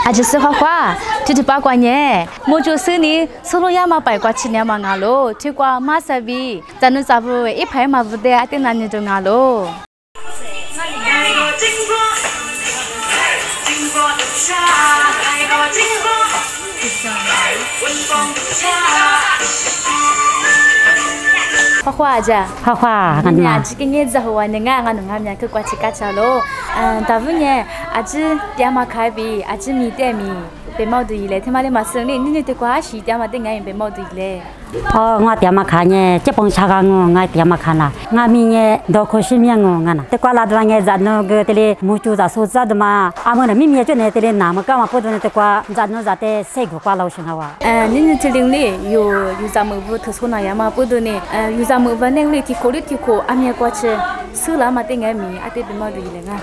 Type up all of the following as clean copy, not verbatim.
อาจจะซื้อข้าวจุดปากกว่าเนี่ยโมจูซื้อนี่สโลยามาไปกว่าชิ้นเนี่ยมางาโลที่กว่ามาสบีจันนุจับรู้อีไผ่มาบุเดอตินันนี่จงาโลข้าวจ้ะข้าวกันมาจิกเงี้ยจะหัวเนี่ยงานหนุ่มงานเนี่ยคือกว่าชิกาชาโลแต่วันเนี่ยอาจจะเดี๋ยวมาขายบีอาจจะมีแต่มีเป็นหม้อดูเลยที่มาเลยมาซื้อนี่นี่ดีกว่าสิเดี๋ยวมาได้ไงเป็นหม้อดูเลยงาเดี๋ยวมาขายเนี่ยจะปงชากงงาเดี๋ยวมาขายนะงามีเนี่ยดอกโคชิมีงงานะแต่กว่าลาดเนี่ยจันโนเกตเลมูจูจะสู้จัดมามันมีจุดเนี่ยตเลน้ำก็มาพูดเนี่ยแต่กว่าจันโนจะเตะเสกกว่าเราชิงว่านี่ที่ลิงลี่อยู่จามือพูดทุกคนเนี่ยมาพูดเนี่ยอยู่จามือวันนี้เลยที่โคลิที่โคอามีกว่าเชื่อซื้อแล้วมาได้ไงมีอาจจะเป็นหม้อดูเลยไง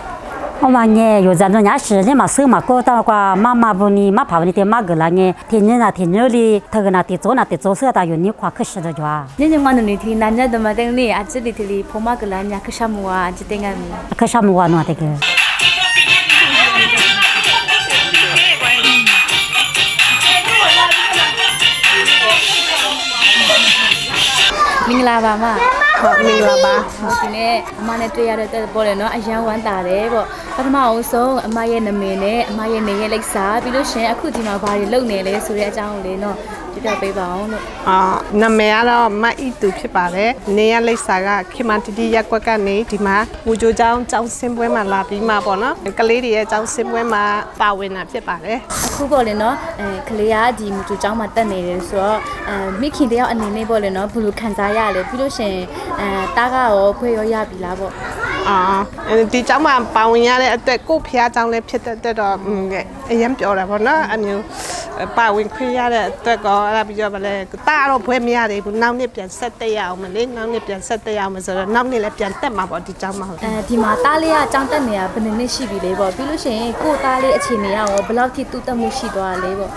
我呢有咱人家是你嘛手嘛搞到个妈妈不你妈怕你的妈个啦呢，天天那天热里，他个那地做那地做事大有你夸可是的着。你就讲你天男人的嘛等你，啊这里头里婆妈个啦，人家可啥么啊，就等个。可啥么啊？那这个。明白吧嘛？明白吧？我今天阿妈呢对呀的在包里呢，阿想玩大的不？ပထမအောင်ဆုံးအမရဲ့နာမည်နဲ့အမရဲ့နေရဲ့လိပ်စာပြီးလို့ရှင်အခုဒီမှာဘာတွေလုပ်နေလဲဆိုတဲ့အကြောင်းကိုလေနော်ပြပြပေးပါအောင်လို့နာမည်ကတော့မအီတူဖြစ်ပါတယ်နေရဲ့လိပ်စာကခင်မတီတီရက်ကွက်ကနေဒီမှာမူဂျိုကျောင်းစင်းပွဲမှာလာပြီးမှပေါ့နော်ကလေးတွေရဲ့ကျောင်းစင်းပွဲမှာပါဝင်တာဖြစ်ပါတယ်အခုပေါ့လေနော်ကလေးကဒီမူဂျိုကျောင်းမှာတက်နေတယ်ဆိုတော့မိခင်တယောက်အနေနဲ့ပေါ့လေနော်ဘယ်လိုခံစားရလဲပြီးလို့ရှင်တားကရောခွေရောရပြီလားပေါ့ဒီကျောင်းမှာပါဝင်ရတဲ့အတွက်ကိုဖျားကျောင်းလည်းဖြစ်တဲ့တော့အရင်ပြောတာပေါ့နော်အမျိုးပါဝင်ခွင့်ရတဲ့အတွက်ကောအဲ့ဒါပြီးတော့ဗလဲတားတော့ဘွဲမရသေးဘူးနောက်နှစ်ပြန်ဆက်တက်ရအောင်မလေးနောက်နှစ်ပြန်ဆက်တက်ရအောင်ဆိုတော့နောက်နှစ်လည်းပြန်တက်မှာပေါ့ဒီကျောင်းမှာဒီမှာတားလေးကကျောင်းတက်နေတာဘယ်နှစ်ရှိပြီလဲပေါ့ပြီးလို့ရှိရင်ကိုတားလေးအခြေအနေရောဘယ်လောက်ထိတူတက်မှုရှိသွားလဲပေါ့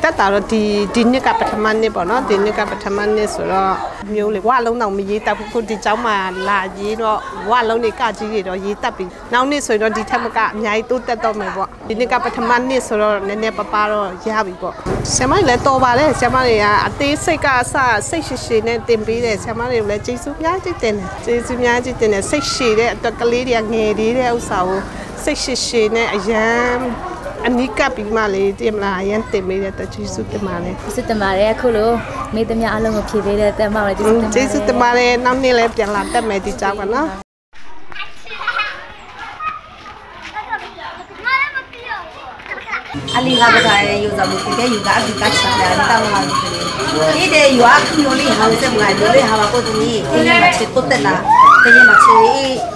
တက်တာတော့ဒီနှစ်ကပထမနှစ်ပေါ့နော်ဒီနှစ်ကပထမနှစ်ဆိုတော့မျိုးလေဝါလုံးတော့မရေးတက်ဘူးခုဒီကျောင်းမှာလာရေးတော့ဝါလုံးတွေကကြီးတွေတော့ရေးတက်ပြီနောက်နှစ်ဆိုတော့ဒီထက်မကအများကြီးတိုးတက်တော့မယ်ပေါ့ဒီနှစ်ကပထမနှစ်ဆိုတော့နည်းနည်းပါတော့ရပြီပေါ့ဆရာမလည်းတော်ပါလေဆရာမတွေကအသေးစိတ်ကအစစိတ်ရှိရှိနဲ့တင်ပေးတယ်ဆရာမတွေကိုလည်းကျေးဇူးများကြီးတင်တယ်ကျေးဇူးများကြီးတင်တယ်စိတ်ရှိတဲ့အတွက်ကလေးတွေကငယ်သေးတဲ့ဥစ္စာကိုစိတ်ရှိရှိနဲ့အရန်အနိကပြီးမှလေတင်မလားအရန်တင်ပေးတဲ့အတွက်ကျေးဇူးတင်ပါတယ်ကျေးဇူးတင်ပါတယ်အခုလိုမိသမျှအလုံးကိုဖြည့်ပေးတဲ့တက်မှလည်းကျေးဇူးတင်ပါတယ်ကျေးဇူးတင်ပါတယ်နောက်နေ့လည်းပြန်လာတက်မယ်ဒီကြောင်းပါနော်အလီကပဒါရဲ့ယူဇာမှုကယူကအဒီကချာလာတောင်းလာတယ်ဒီတဲ့ယူအခမျိုးလေးဟာစမငါတို့လေးဟာကိုတူနီဒီနေ့မှချစ်တက်လာဒီနေ့မှချစ်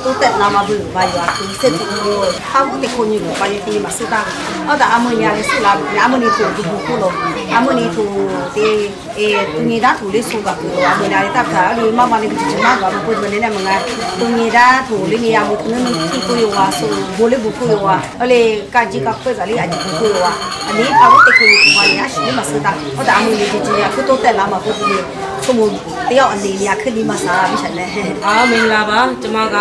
တူတက်လာမှာဘူးဘာယူအခစစ်တူဟာဘူးတခုညကိုပါရတီမှာစတာအော်ဒါအမညာလေးစလာအမနီတူဒီခုလို့အမနီတူဒီတူနေတာတူလေးဆိုကပြောအမညာလေးတပ်တာဒီမမလေးကချင်မှာကဘူးမလေးနဲ့မငါတူနေတာတူလေးနေရာမှုတူနေကိုရောဆိုဘိုးလေးဘူးကိုရောအလေကကြီးကပဲကလေးအကြီးကိုရောအနေအဝတ်တကူကိုပါရရှိမှာစတာအော်ဒါအမလေးကြီးကြီးကတိုးတက်လာမှာဘူးဒီဆိုမှုတယောက်အနေနဲ့ခက်ဒီမှာစားပြီးချက်လဲမင်္ဂလာပါကျမက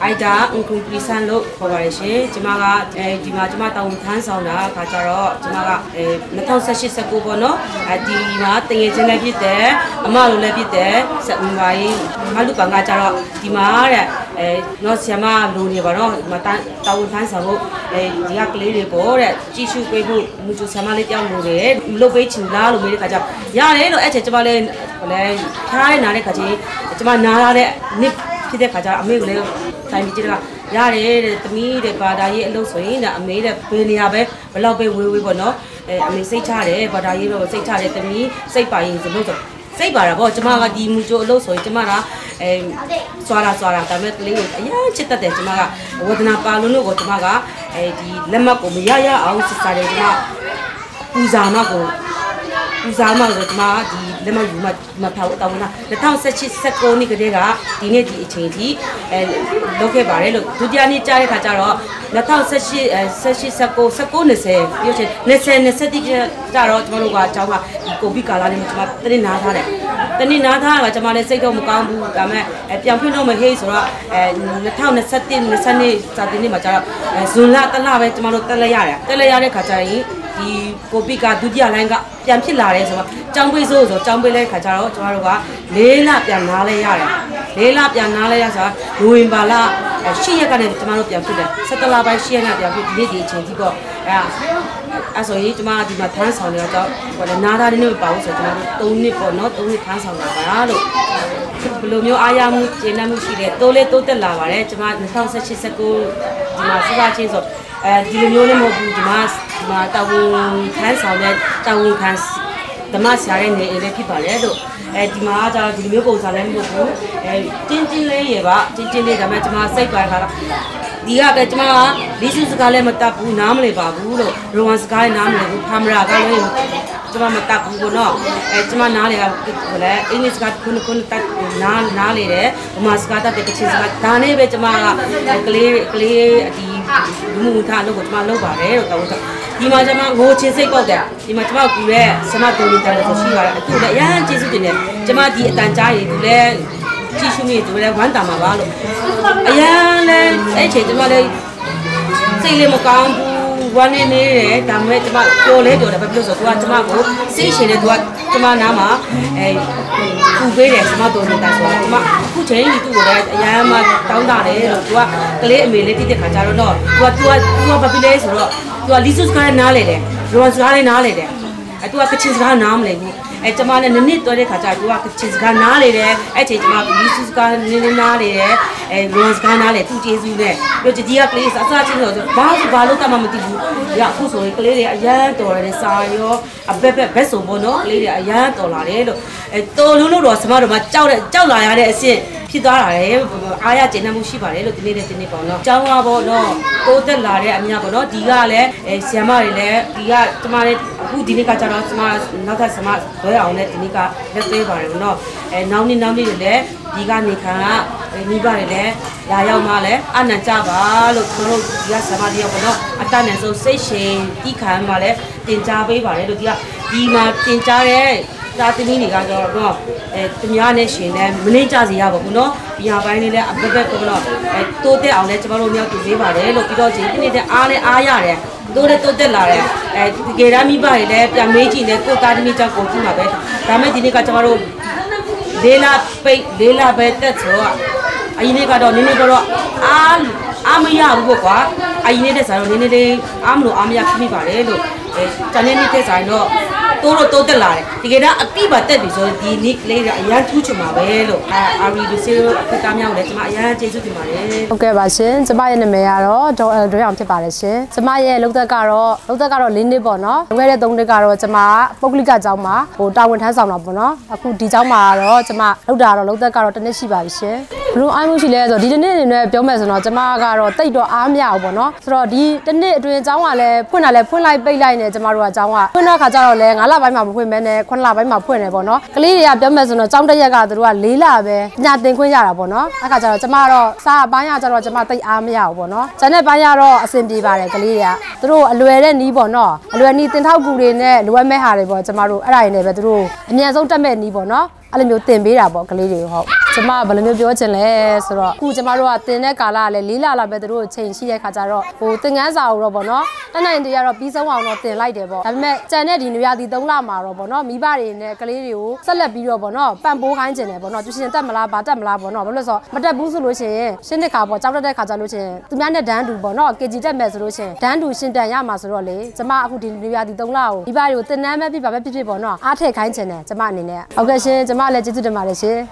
အိုက်တာအင်ကွန်ပလီဆန်လို့ခေါ်ပါရရှင်ကျမကဒီမှာကျမတောင်းထမ်းဆောင်တာခါကြတော့ကျမက2018-19ပေါ့နော်ဒီမှာတငယ်ချင်းလည်းဖြစ်တယ်အမလိုလည်းဖြစ်တယ်ဆက်ဦးပါရင်မလူပန်ကကြတော့ဒီမှာတဲ့နော်ဆရာမလိုနေပါတော့ဒီမှာတောင်းထမ်းဆောင်ဖို့ဒီကကလေးတွေပေါ့တဲ့ကြည့်ရှုပေးဖို့မူချူဆရာမလေးတောင်းလို့တယ်လုတ်ပေးချင်လားလို့မေးတဲ့ခါကျရတယ်လို့အဲ့ချက်ကျမလည်းခါးရနာတဲ့ခါချင်းကျမနားရတဲ့နှစ်ဖြစ်တဲ့ခါကျအမေကလည်းတိုင်ပြီးကြည့်တော့ရတယ်တဲ့သမီးတဲ့ဘာသာရေးအလုပ်ဆိုရင်တဲ့အမေတဲ့ဘယ်နေရာပဲဘလောက်ပဲဝေးဝေးပေါ့နော်အမေစိတ်ချတယ်ဘာသာရေးတော့စိတ်ချတယ်သမီးစိတ်ပါရင်စလို့ဆိုစိတ်ပါတာပေါ့ကျမကဒီမူချိုအလုပ်ဆိုရင်ကျမကစွာတာဒါပေမဲ့ကလေးကိုအရင်ချစ်တတ်တယ်ကျမကဝဒနာပါလို့ကိုကျမကဒီလက်မှတ်ကိုမရအောင်စစ်စားတယ်ကျမပူဇာမကိုကျမဒီလက်မယူမဖောက်တောင်းတာ2018-19နှစ်ကတည်းကဒီနေ့ဒီအချိန်ထိလုပ်ခဲ့ပါတယ်လို့ဒုတိယနေ့ကြားတဲ့ခါကျတော့2018-19 ပြောချင်20-21ကြတော့ကျမတို့ကအကြောင်းကဒီကိုဗစ်ကာလလေးမှာကျမတရင်နားထားတယ် တနေ့နားထားကကျွန်မလည်းစိတ်တော့မကောင်းဘူးဒါပေမဲ့ပြန်ဖွင့်တော့မဟေးဆိုတော့2021 20စာတင်နေ့မှာကျတော့ဇွန်လတလပဲကျွန်မတို့တက်လက်ရတယ်တက်လက်ရတဲ့ခါကျရင်ဒီကိုပိကဒုတိယလိုင်းကပြန်ဖြစ်လာတယ်ဆိုတော့ကျောင်းပိတ်ဆိုကျောင်းပိတ်တဲ့ခါကျတော့ကျွန်တော်တို့က4လပြန်နားလဲရတယ်4လပြန်နားလဲရဆိုတော့နိုဝင်ဘာလ10ရက်ကနေကျွန်တော်တို့ပြန်ဖြစ်တယ်17လပိုင်း10ရက်နဲ့ပြန်ဖြစ်ဒီနေ့ဒီအချိန်ကြီးပေါ့အဲ့ဆိုရင်ကျွန်မဒီမှာထမ်းဆောင်နေတော့ဟိုနားသားလေးနဲ့ပါလို့ဆိုကျွန်တော်တို့3နှစ်ပေါ့နော်3နှစ်ထမ်းဆောင်လာပါလို့ဘယ်လိုမျိုးအားရမှုကျေနပ်မှုရှိလဲတိုးလေးတိုးတက်လာပါတယ်ကျွန်မ2018 19ဒီမှာစစချင်းဆိုဒီလိုမျိုးလည်းမဟုတ်ဘူးဒီမှာတာဝန်ထမ်းဆောင်တဲ့တာဝန်ခံဓမ္မဆရာရဲ့နေအိမ်လေးဖြစ်ပါလေလို့ဒီမှာကျတော့ဒီလိုမျိုးပုံစံလည်းမဟုတ်ဘူးတင်းလေးရပါတင်းလေးဒါပေမဲ့ကျွန်မစိတ်ပါခါဒီကပဲကျွန်မကလီစုစကားလည်းမတတ်ဘူးနားမလည်ပါဘူးလို့ရိုဝမ်စကားလည်းနားမလည်ဘူးဖာမရာကလည်းကျွန်မမတတ်ဘူးပေါ့နော်ကျွန်မနားလေကဟိုလေအင်္ဂလိပ်စကားခုနတတ်နားလေတယ်ဗမာစကားတတ်တဲ့ကချင်စကားဒါနဲ့ပဲကျွန်မကကလေးဒီလူမှုထားလို့ကိုကျွန်မလုပ်ပါတယ်လို့တော့ဒီမှာကျွန်မငိုချင်းစိတ်ပေါက်တယ်ဒီမှာကျွန်မကူရဲ့ဆမတူနေတာလည်းရှိပါတယ်အခုလည်းအရန်ကျေးဇူးတင်တယ်ကျွန်မဒီအတန်ကြားရည်သူလည်းကြည့်ရှုမိသူလည်းဝမ်းတာမှာပါလို့အရန်လည်းအဲ့ချိန်ကျွန်မလည်းစိတ်လေးမကောင်းဘူးဝမ်းနေနေတယ်ဒါပေမဲ့ကျွန်မပြောလဲပြောတယ်ဘာဖြစ်လို့ဆိုတော့ကျွန်မကိုစိတ်ရှင်တယ်သူကကျွန်မနားမှာပူပေးတယ်ဆမတူနေတာဆိုတော့ကျွန်မအခုချိန်ကြီးသူ့ကိုလည်းအရန်မှတောင်းတာတယ်လို့သူကကလေးအမေလေးတိတဲ့ခါကျတော့သူကဘာဖြစ်လဲဆိုတော့သူကလီစုစကားနားလေတယ်ရိုစကားလည်းနားလေတယ်သူကကချင်စကားနားမလဲဘူးကျွန်မလည်းနှစ်တွဲတဲ့ခါကျသူကကချင်စကားနားလေတယ်အဲ့ချိန်ကျွန်မလီစုစကားနည်းနားလေတယ်ရိုစကားနားလေသူကျေးဇူးနဲ့ပြီးဒီကကလေးအစားချင်းတော့ဘာလို့တမမသိဘူးရအခုဆိုရင်ကလေးတွေအရန်တော်တယ်စာရောအဘက်ဘက်ဆိုပေါ့နော်ကလေးတွေအရန်တော်လာတယ်လို့တော်လို့တော့ဆမတို့မှာကြောက်လာရတဲ့အဆင့်ဖြစ်သွားတာလေအားရကျေနပ်မှုရှိပါတယ်လို့ဒီနေ့ပေါ့နော်ကျောင်းကပေါ့နော်တိုးတက်လာတဲ့အမြပေါ့နော်ဒီကလည်းဆီယမတွေလည်းဒီကကျမလည်းအခုဒီနေ့ကကျတော့ကျမနောက်ထပ်ဆမလွဲအောင်လည်းဒီနေ့ကလက်သေးပါတယ်ပေါ့နော်နောက်နေ့တွေလည်းဒီကနေခံကမိဘတွေလည်းလာရောက်မှလည်းအနံ့ကြပါလို့ကျွန်တော်တို့ဒီကဆမတွေပေါ့နော်အတန်းနဲ့ဆိုစိတ်ရှင်တီးခံမှလည်းတင် जा ပေးပါတယ်လို့ဒီမှာတင် जा တဲ့ဒါတင်ကြီးတွေကကျတော့သူများနဲ့ရှင်လဲမနှိမ့်ကြစီရပါဘူးเนาะဒီဟာပိုင်းလေးလဲအပပပေါ့နော်တိုးတက်အောင်လဲကျွန်တော်တို့မြောက်ပြပေးပါတယ်လို့ပြီးတော့ဒီနေ့တဲ့အားလဲအားရတယ်တိုးတက်လာတယ်ဒီကေရမိဘတွေလဲပြန်မေးကြည့်နေကိုသားသမီးကြောင့်ကုန်ကြည့်မှာပဲဒါမဲ့ဒီနေ့ကကျွန်တော်တို့လေးလပဲတက်ဆိုတော့အရင်နေ့ကတော့နည်းနည်းတော့အားမရဘူးပေါ့ကွာအရင်နေ့တဲ့ဆိုင်တော့နည်းနည်းလေးအားမလို့အားမရဖြစ်မိပါတယ်လို့တနေ့နေ့တဲ့ဆိုင်တော့တိုးတက်လာတယ်ဒီကေရအတိပါတက်ပြီဆိုဒီနေ့လေးကအရန်ထူးချင်ပါပဲလို့အာရီဒီစီအဖက်သားများကိုလည်းကျွန်မအရန်ကျေးဇူးတင်ပါတယ်ဟုတ်ကဲ့ပါရှင်ကျမရဲ့နာမည်ကတော့ဒေါ်အယ်ဒွေအောင်ဖြစ်ပါတယ်ရှင်ကျမရဲ့လုပ်သက်ကတော့4နှစ်ပေါ့နော်လွန်ခဲ့တဲ့3နှစ်ကတော့ကျမပုဂ္ဂလိကကျောင်းမှာတာဝန်ထမ်းဆောင်တာပေါ့နော်အခုဒီကျောင်းမှာတော့ကျမလုပ်သက်ကတော့တစ်နှစ်ရှိပါပြီရှင်ဘလို့အားမှုရှိလဲဆိုတော့ဒီတစ်နှစ်အနေနဲ့ပြောမယ်ဆိုတော့ကျမကတော့တိတ်တော့အားမရဘူးပေါ့နော်ဆိုတော့ဒီတစ်နှစ်အတွင်းကျောင်းကလည်းဖွင့်လိုက်ပိတ်လိုက်နေကျမတို့ကကျောင်းကဖွင့်တော့ခါကျတော့လဲ9လပိုင်းမှာမဖွင့်မဲနဲ့9လပိုင်းမှာဖွင့်နေပေါ့နော်ကလေးတွေကပြောမယ်ဆိုတော့ကျောင်းတစ်ရက်ကသူတို့က4လပဲညတင်ခွင့်ရတာပေါ့နော်အခါကျတော့ကျမတော့စားပိုင်းရကျတော့ကျမတိတ်အားမရဘူးပေါ့နော်ကျန်တဲ့ပိုင်းရတော့အဆင်ပြေပါတယ်ကလေးတွေကသူတို့အလွယ်တဲ့နီးပေါ့နော်အလွယ်နီးတင်ထောက်ကူတွေနဲ့လိုအပ်မဲ့ဟာတွေပေါ့ကျမတို့အဲ့ဒါတွေနဲ့ပဲသူတို့အမြန်ဆုံးတက်မဲ့နီးပေါ့နော်အဲ့လိုမျိုးတင်ပေးတာပေါ့ကလေးတွေဟုတ်ကျမဘယ်လိုမျိုးပြောချင်လဲဆိုတော့အခုကျမတို့ကတင်တဲ့ကာလကလည်း4လပဲသူတို့ချိန်ရှိတဲ့ခါကျတော့သင်ခန်းစာကိုတော့ပေါ့နော်တက်နိုင်တရားတော့ပြီးဆုံးအောင်တော့တင်လိုက်တယ်ပေါ့ဒါပေမဲ့ကြံတဲ့ဒီနွေရာသီ3လမှာတော့ပေါ့နော်မိဘတွေနဲ့ကလေးတွေကိုဆက်လက်ပြီးတော့ပေါ့နော်ပံ့ပိုးခိုင်းခြင်းတယ်ပေါ့နော်ကျရှင်တက်မလားဗာတက်မလားပေါ့နော်ဘာလို့လဲဆိုတော့မတက်ဘူးဆိုလို့ရှိရင်ရှင်းတဲ့ခါပေါ့ကြောက်တဲ့ခါကျလို့ရှိရင်သူများနဲ့ဒန်းတူပေါ့နော် KG တက်မယ်ဆိုလို့ရှိရင်ဒန်းတူရှင်းတန်ရမှာဆိုတော့လေကျမအခုဒီနွေရာသီ3လကိုမိဘတွေကိုတင်နန်းမဲ့ပြပါပဲဖြစ်ဖြစ်ပေါ့နော်အားထည့်ခိုင်းခြင်းတယ်ကျမအနေနဲ့ဟုတ်ကဲ့ရှင်ကျမလည်းကျေးဇူးတင်ပါတယ်ရှင်